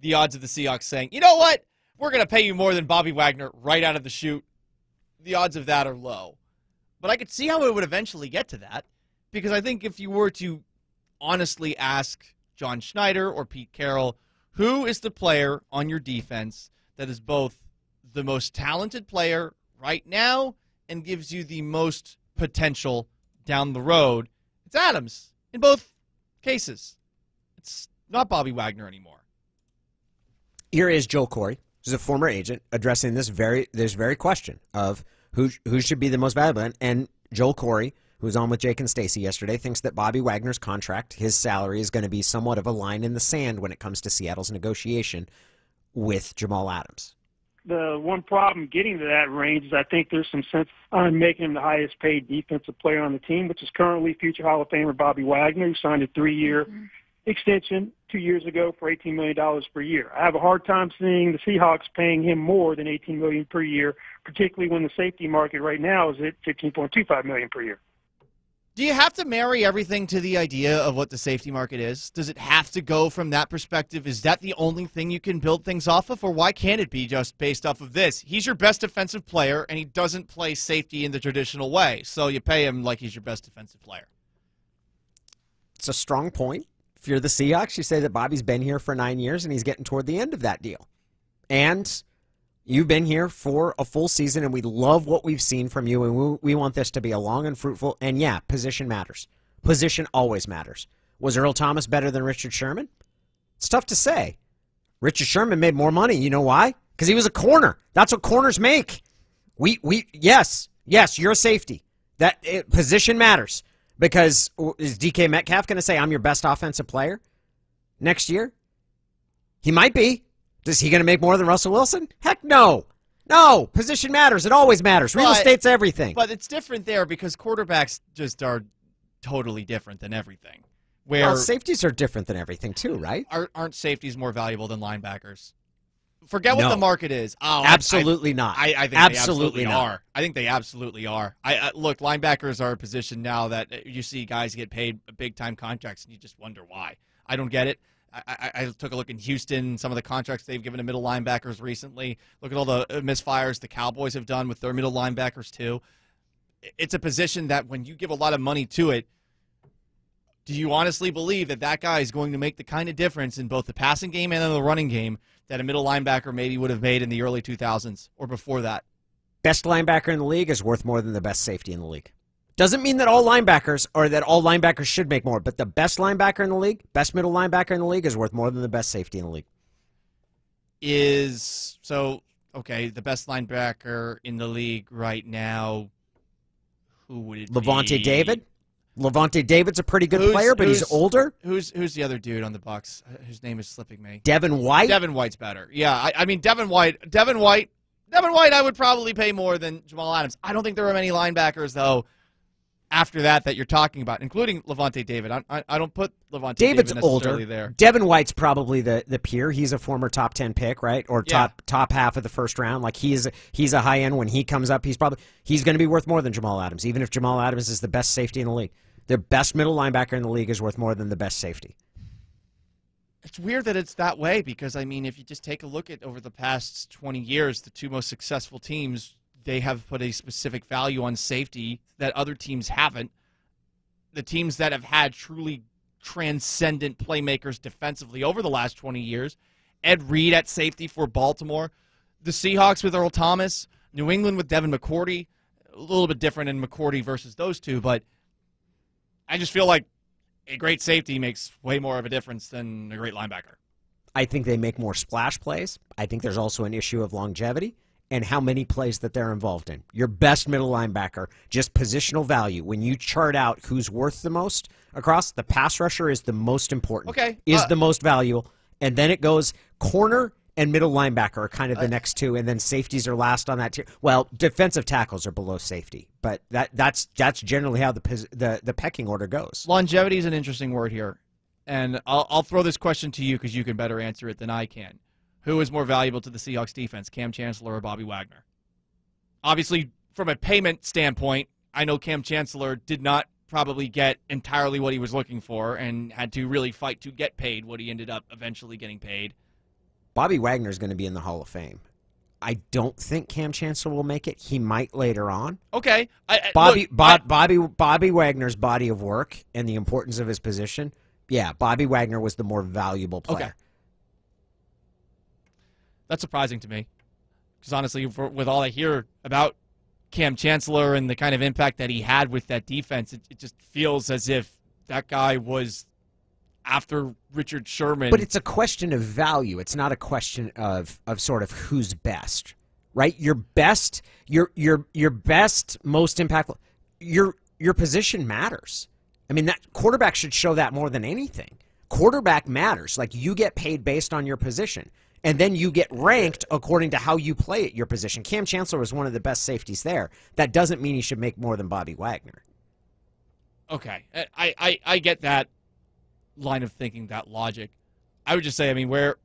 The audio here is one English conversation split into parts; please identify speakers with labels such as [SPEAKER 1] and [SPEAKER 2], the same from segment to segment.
[SPEAKER 1] the odds of the Seahawks saying, you know what, we're going to pay you more than Bobby Wagner right out of the chute, the odds of that are low. But I could see how it would eventually get to that, because I think if you were to honestly ask John Schneider or Pete Carroll, who is the player on your defense that is both the most talented player right now and gives you the most potential down the road, it's Adams in both cases. It's not Bobby Wagner anymore.
[SPEAKER 2] Here is Joel Corey, who's a former agent, addressing this very question of who should be the most valuable. And Joel Corey, who was on with Jake and Stacy yesterday, thinks that Bobby Wagner's contract, his salary, is going to be somewhat of a line in the sand when it comes to Seattle's negotiation with Jamal Adams.
[SPEAKER 3] The one problem getting to that range is I think there's some sense on making him the highest paid defensive player on the team, which is currently future Hall of Famer Bobby Wagner, who signed a 3-year extension 2 years ago for $18 million per year. I have a hard time seeing the Seahawks paying him more than $18 million per year, particularly when the safety market right now is at $15.25 million per year.
[SPEAKER 1] Do you have to marry everything to the idea of what the safety market is? Does it have to go from that perspective? Is that the only thing you can build things off of? Or why can't it be just based off of this? He's your best defensive player, and he doesn't play safety in the traditional way. So you pay him like he's your best defensive player.
[SPEAKER 2] It's a strong point. If you're the Seahawks, you say that Bobby's been here for 9 years, and he's getting toward the end of that deal. And you've been here for a full season, and we love what we've seen from you, and we want this to be a long and fruitful. And, yeah, position matters. Position always matters. Was Earl Thomas better than Richard Sherman? It's tough to say. Richard Sherman made more money. You know why? Because he was a corner. That's what corners make. Yes, you're a safety. Position matters. Because is DK Metcalf going to say, I'm your best offensive player next year? He might be. Is he going to make more than Russell Wilson? Heck no. No. Position matters. It always matters. Real estate's everything.
[SPEAKER 1] But it's different there because quarterbacks just are totally different than everything.
[SPEAKER 2] Well, safeties are different than everything too, right?
[SPEAKER 1] Aren't safeties more valuable than linebackers? Forget what the market is. Oh,
[SPEAKER 2] absolutely not.
[SPEAKER 1] I think absolutely they are. I think they absolutely are. Look, linebackers are a position now that you see guys get paid big-time contracts, and you just wonder why. I don't get it. I took a look in Houston, some of the contracts they've given to middle linebackers recently. Look at all the misfires the Cowboys have done with their middle linebackers, too. It's a position that when you give a lot of money to it, do you honestly believe that that guy is going to make the kind of difference in both the passing game and in the running game that a middle linebacker maybe would have made in the early 2000s or before that?
[SPEAKER 2] Best linebacker in the league is worth more than the best safety in the league. Doesn't mean that all linebackers or that all linebackers should make more, but the best linebacker in the league, best middle linebacker in the league is worth more than the best safety in the league.
[SPEAKER 1] Okay, the best linebacker in the league right now, who would it be?
[SPEAKER 2] Levante David? Levante David's a pretty good player, but he's older.
[SPEAKER 1] Who's the other dude on the Bucs? Whose name is slipping me?
[SPEAKER 2] Devin White?
[SPEAKER 1] Devin White's better. Yeah, I mean, Devin White, I would probably pay more than Jamal Adams. I don't think there are many linebackers, though, after that you're talking about, including Levante David. I don't put Levante
[SPEAKER 2] David's
[SPEAKER 1] David necessarily
[SPEAKER 2] older.
[SPEAKER 1] There.
[SPEAKER 2] Devin White's probably the peer. He's a former top 10 pick, right? Or top half of the first round. Like he's a high end. When he comes up, he's going to be worth more than Jamal Adams, even if Jamal Adams is the best safety in the league. The best middle linebacker in the league is worth more than the best safety.
[SPEAKER 1] It's weird that it's that way because, I mean, if you just take a look at over the past 20 years, the two most successful teams, they have put a specific value on safety that other teams haven't. The teams that have had truly transcendent playmakers defensively over the last 20 years, Ed Reed at safety for Baltimore, the Seahawks with Earl Thomas, New England with Devin McCourty, a little bit different in McCourty versus those two, but I just feel like a great safety makes way more of a difference than a great linebacker.
[SPEAKER 2] I think they make more splash plays. I think there's also an issue of longevity and how many plays that they're involved in. Your best middle linebacker, just positional value. When you chart out who's worth the most across, the pass rusher is the most important.
[SPEAKER 1] Okay.
[SPEAKER 2] Is the most valuable. And then it goes corner and middle linebacker are kind of the next two, and then safeties are last on that tier. Well, defensive tackles are below safety, but that's generally how the pecking order goes.
[SPEAKER 1] Longevity is an interesting word here, and I'll throw this question to you because you can better answer it than I can. Who is more valuable to the Seahawks defense, Cam Chancellor or Bobby Wagner? Obviously, from a payment standpoint, I know Cam Chancellor did not probably get entirely what he was looking for and had to really fight to get paid what he ended up eventually getting paid.
[SPEAKER 2] Bobby Wagner is going to be in the Hall of Fame. I don't think Cam Chancellor will make it. He might later on.
[SPEAKER 1] Okay.
[SPEAKER 2] Bobby Wagner's body of work and the importance of his position, yeah, Bobby Wagner was the more valuable player.
[SPEAKER 1] Okay. That's surprising to me. Because honestly, with all I hear about Cam Chancellor and the kind of impact that he had with that defense, it just feels as if that guy was after Richard Sherman.
[SPEAKER 2] But it's a question of value. It's not a question of sort of who's best, right? Your best, your best, most impactful. Your position matters. I mean, that quarterback should show that more than anything. Quarterback matters. Like, you get paid based on your position. And then you get ranked according to how you play at your position. Cam Chancellor was one of the best safeties there. That doesn't mean he should make more than Bobby Wagner.
[SPEAKER 1] Okay. I get that line of thinking, that logic. I would just say, I mean, where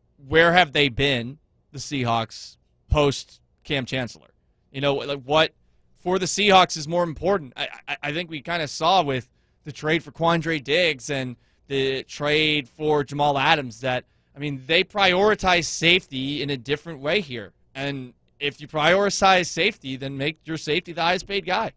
[SPEAKER 1] have they been, the Seahawks, post Cam Chancellor? You know, like, what for the Seahawks is more important? I think we kind of saw with the trade for Quandre Diggs and the trade for Jamal Adams that, I mean, they prioritize safety in a different way here. And if you prioritize safety, then make your safety the highest paid guy.